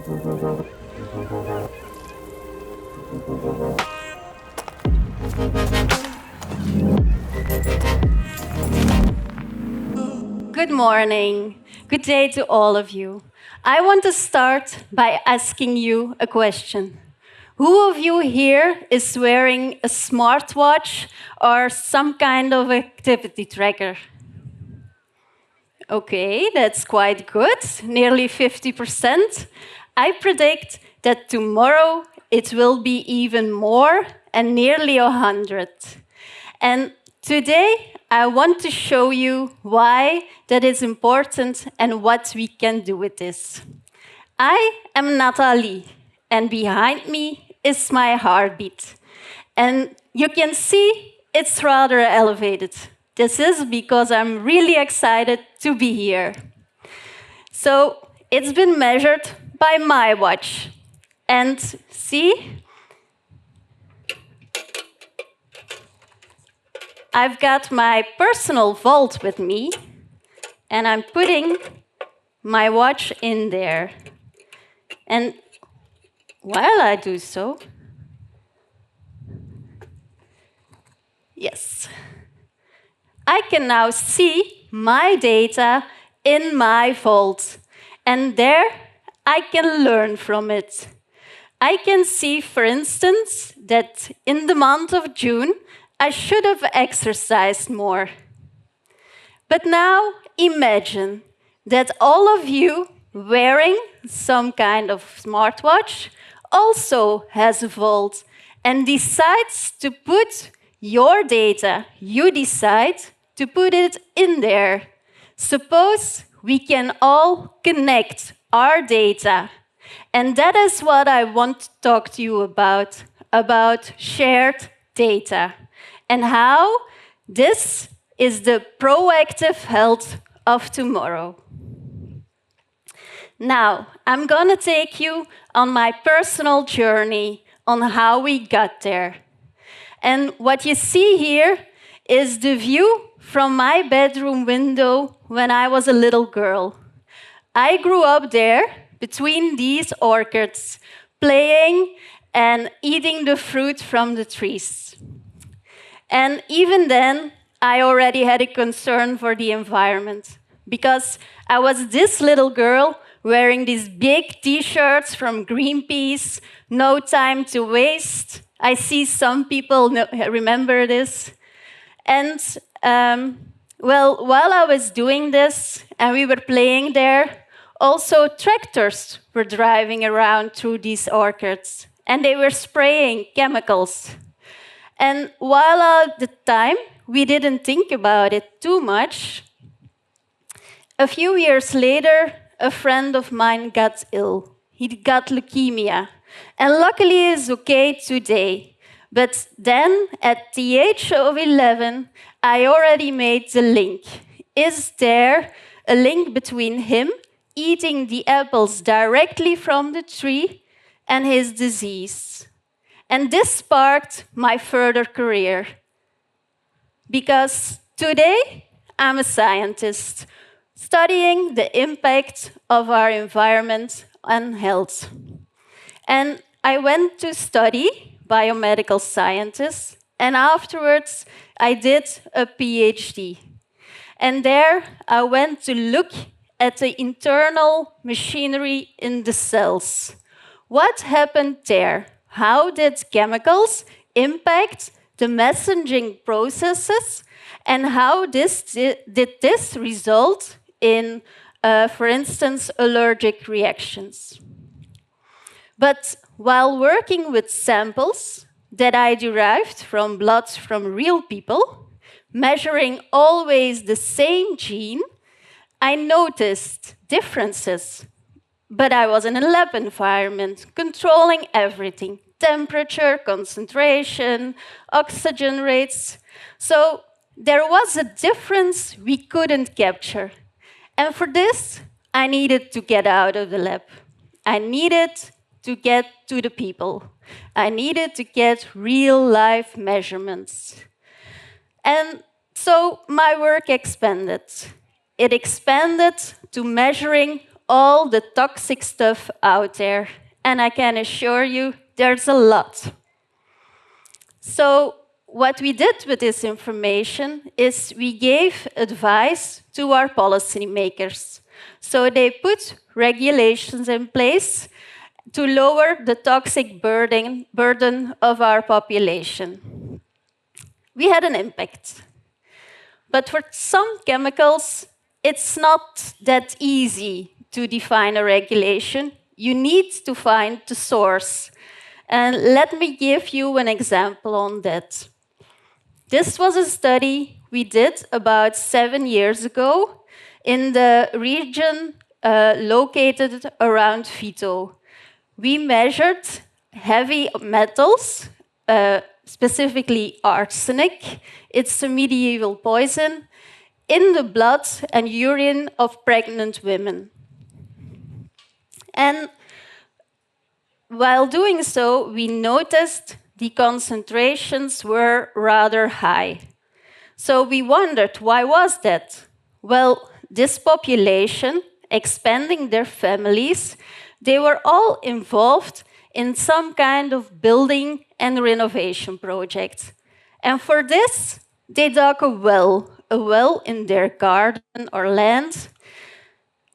Good morning. Good day to all of you. I want to start by asking you a question. Who of you here is wearing a smartwatch or some kind of activity tracker? Okay, that's quite good, nearly 50%. I predict that tomorrow it will be even more and nearly 100. And today I want to show you why that is important and what we can do with this. I am Nathalie, and behind me is my heartbeat. And you can see it's rather elevated. This is because I'm really excited to be here. So it's been measured by my watch. And see, I've got my personal vault with me, and I'm putting my watch in there. And while I do so, yes, I can now see my data in my vault, and there I can learn from it. I can see, for instance, that in the month of June, I should have exercised more. But now imagine that all of you wearing some kind of smartwatch also has a vault and decides to put your data, you decide to put it in there. Suppose we can all connect our data. And that is what I want to talk to you about shared data and how this is the proactive health of tomorrow. Now, I'm going to take you on my personal journey on how we got there. And what you see here is the view from my bedroom window when I was a little girl. I grew up there between these orchards, playing and eating the fruit from the trees. And even then, I already had a concern for the environment because I was this little girl wearing these big T-shirts from Greenpeace, no time to waste. I see some people remember this. And while I was doing this and we were playing there, also tractors were driving around through these orchards and they were spraying chemicals. And while at the time we didn't think about it too much, a few years later, a friend of mine got ill. He got leukemia. And luckily he's okay today. But then, at the age of 11, I already made the link. Is there a link between him eating the apples directly from the tree and his disease? And this sparked my further career. Because today, I'm a scientist studying the impact of our environment on health. And I went to study biomedical sciences, and afterwards I did a PhD. And there I went to look at the internal machinery in the cells. What happened there? How did chemicals impact the messaging processes, and how did this result in, for instance, allergic reactions? But while working with samples that I derived from blood from real people, measuring always the same gene, I noticed differences. But I was in a lab environment, controlling everything: temperature, concentration, oxygen rates. So there was a difference we couldn't capture. And for this, I needed to get out of the lab. I needed to get to the people. I needed to get real-life measurements. And so my work expanded. It expanded to measuring all the toxic stuff out there. And I can assure you, there's a lot. So what we did with this information is we gave advice to our policymakers. So they put regulations in place to lower the toxic burden of our population. We had an impact. But for some chemicals, it's not that easy to define a regulation. You need to find the source. And let me give you an example on that. This was a study we did about 7 years ago in the region located around VITO. We measured heavy metals, specifically arsenic. It's a medieval poison in the blood and urine of pregnant women. And while doing so, we noticed the concentrations were rather high. So we wondered, why was that? Well, this population, expanding their families, they were all involved in some kind of building and renovation project. And for this, they dug a well in their garden or land,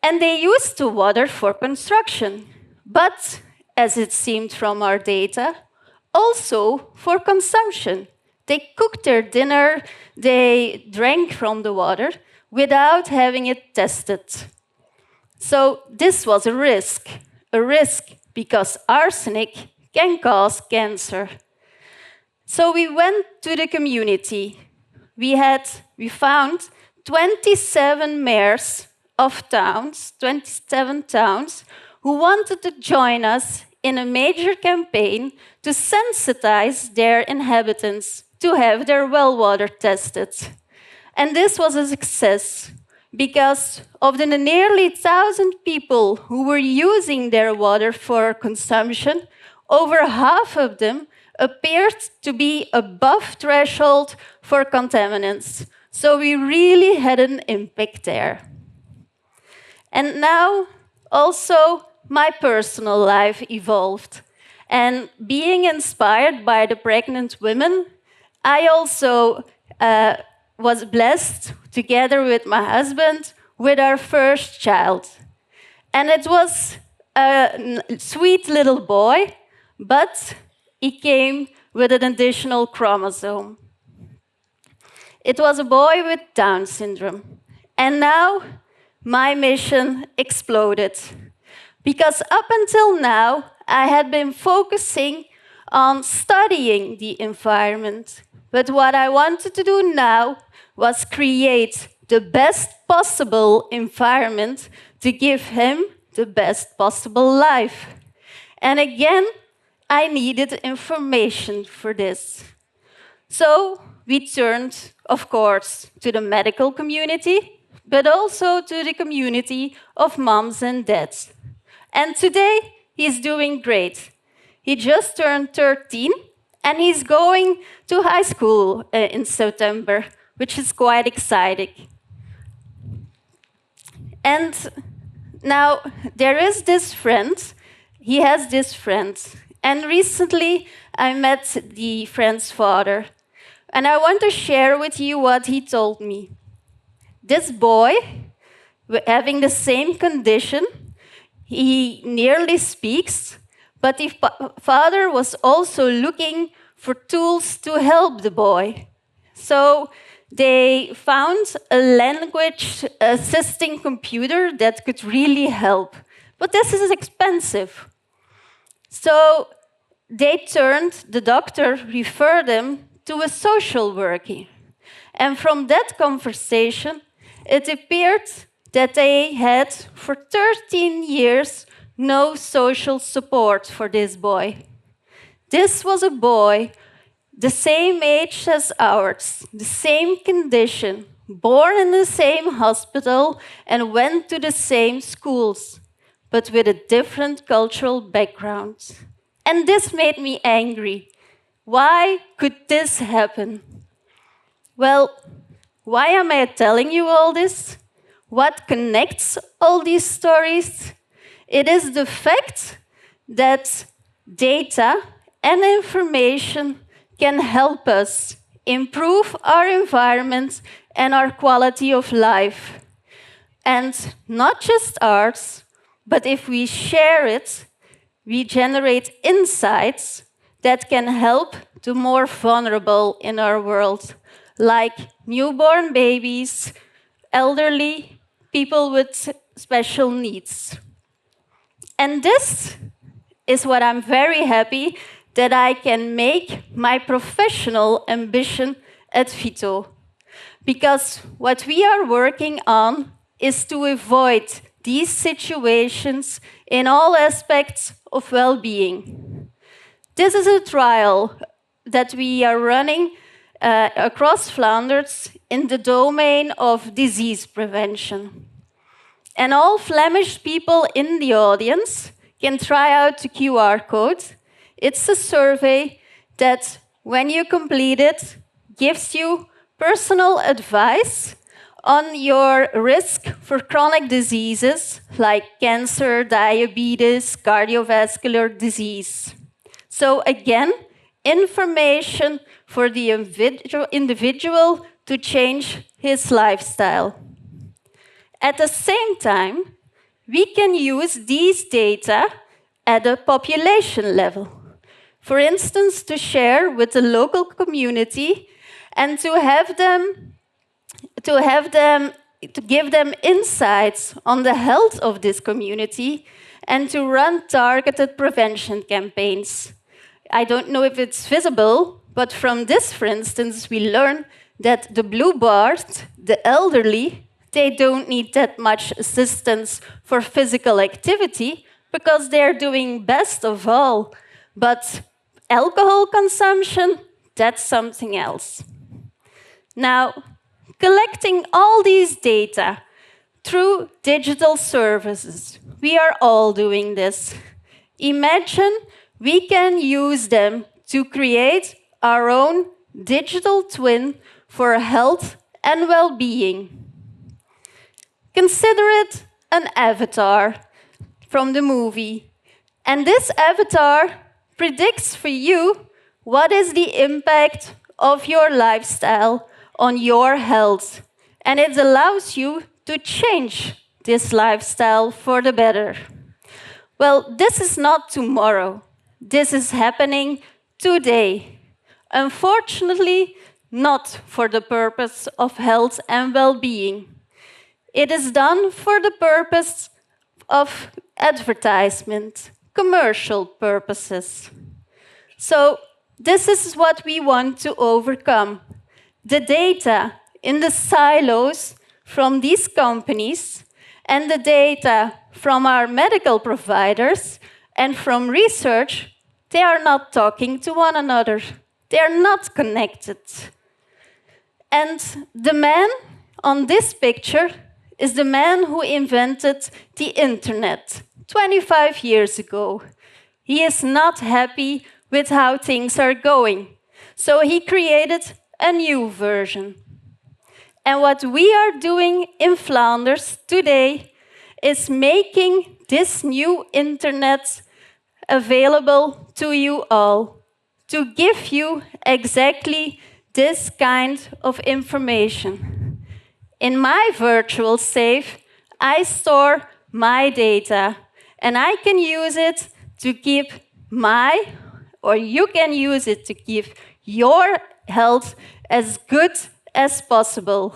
and they used the water for construction. But, as it seemed from our data, also for consumption. They cooked their dinner, they drank from the water without having it tested. So this was a risk because arsenic can cause cancer. So we went to the community. We found 27 mayors of towns, 27 towns, who wanted to join us in a major campaign to sensitize their inhabitants to have their well water tested. And this was a success because of the nearly 1,000 people who were using their water for consumption, over half of them appeared to be above threshold for contaminants. So we really had an impact there. And now also my personal life evolved. And being inspired by the pregnant women, I also was blessed, together with my husband, with our first child. And it was a sweet little boy, but he came with an additional chromosome. It was a boy with Down syndrome. And now my mission exploded. Because up until now, I had been focusing on studying the environment. But what I wanted to do now was create the best possible environment to give him the best possible life. And again, I needed information for this. So we turned, of course, to the medical community, but also to the community of moms and dads. And today, he's doing great. He just turned 13, and he's going to high school in September, which is quite exciting. And now, there is this friend. He has this friend. And recently, I met the friend's father. And I want to share with you what he told me. This boy, having the same condition, he nearly speaks, but the father was also looking for tools to help the boy. So they found a language assisting computer that could really help. But this is expensive. So the doctor referred him to a social worker. And from that conversation, it appeared that they had, for 13 years, no social support for this boy. This was a boy the same age as ours, the same condition, born in the same hospital and went to the same schools, but with a different cultural background. And this made me angry. Why could this happen? Well, why am I telling you all this? what connects all these stories? It is the fact that data and information can help us improve our environment and our quality of life. And not just ours, but if we share it, we generate insights that can help the more vulnerable in our world, like newborn babies, elderly, people with special needs. And this is what I'm very happy that I can make my professional ambition at VITO. Because what we are working on is to avoid these situations in all aspects of well-being. This is a trial that we are running across Flanders in the domain of disease prevention. And all Flemish people in the audience can try out the QR code. It's a survey that, when you complete it, gives you personal advice on your risk for chronic diseases like cancer, diabetes, cardiovascular disease. So again, information for the individual to change his lifestyle. At the same time, we can use these data at a population level. For instance, to share with the local community and to give them insights on the health of this community and to run targeted prevention campaigns. I don't know if it's visible, but from this, for instance, we learn that the blue bars, the elderly, they don't need that much assistance for physical activity because they're doing best of all. But alcohol consumption, that's something else. Now, collecting all these data through digital services, we are all doing this. Imagine we can use them to create our own digital twin for health and well-being. Consider it an avatar from the movie. And this avatar predicts for you what is the impact of your lifestyle on your health. And it allows you to change this lifestyle for the better. Well, this is not tomorrow. This is happening today. Unfortunately, not for the purpose of health and well-being. It is done for the purpose of advertisement, commercial purposes. So this is what we want to overcome. The data in the silos from these companies and the data from our medical providers and from research, they are not talking to one another. They are not connected. And the man on this picture is the man who invented the internet 25 years ago. He is not happy with how things are going, so he created a new version. And what we are doing in Flanders today is making this new internet available to you all, to give you exactly this kind of information. In my virtual safe, I store my data, and I can use it to keep or you can use it to keep your health as good as possible.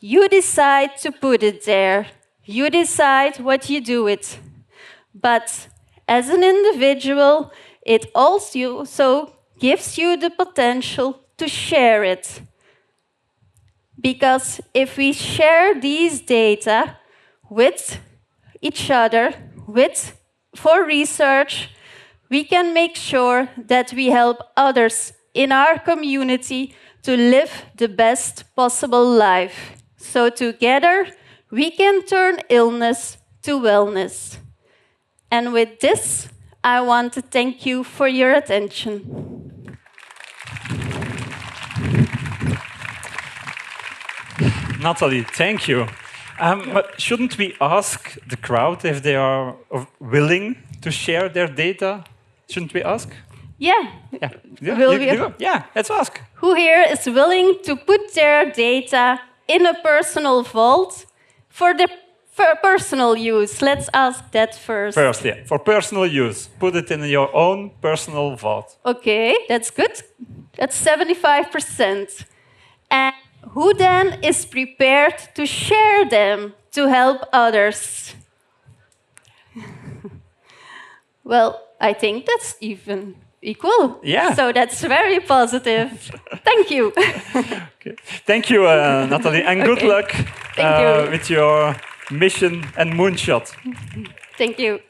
You decide to put it there. You decide what you do with it. But as an individual, it also gives you the potential to share it. Because if we share these data with each other, for research, we can make sure that we help others in our community to live the best possible life. So together, we can turn illness to wellness. And with this, I want to thank you for your attention. Nathalie, thank you. But shouldn't we ask the crowd if they are willing to share their data? Shouldn't we ask? Yeah. Yeah, let's ask. Who here is willing to put their data in a personal vault for personal use? Let's ask that first. First, yeah, for personal use. Put it in your own personal vault. Okay, that's good. That's 75%. And who then is prepared to share them to help others? Well, I think that's even equal. Yeah. So that's very positive. Thank you. Okay. Thank you, Nathalie, and good luck Thank you. with your mission and moonshot. Thank you.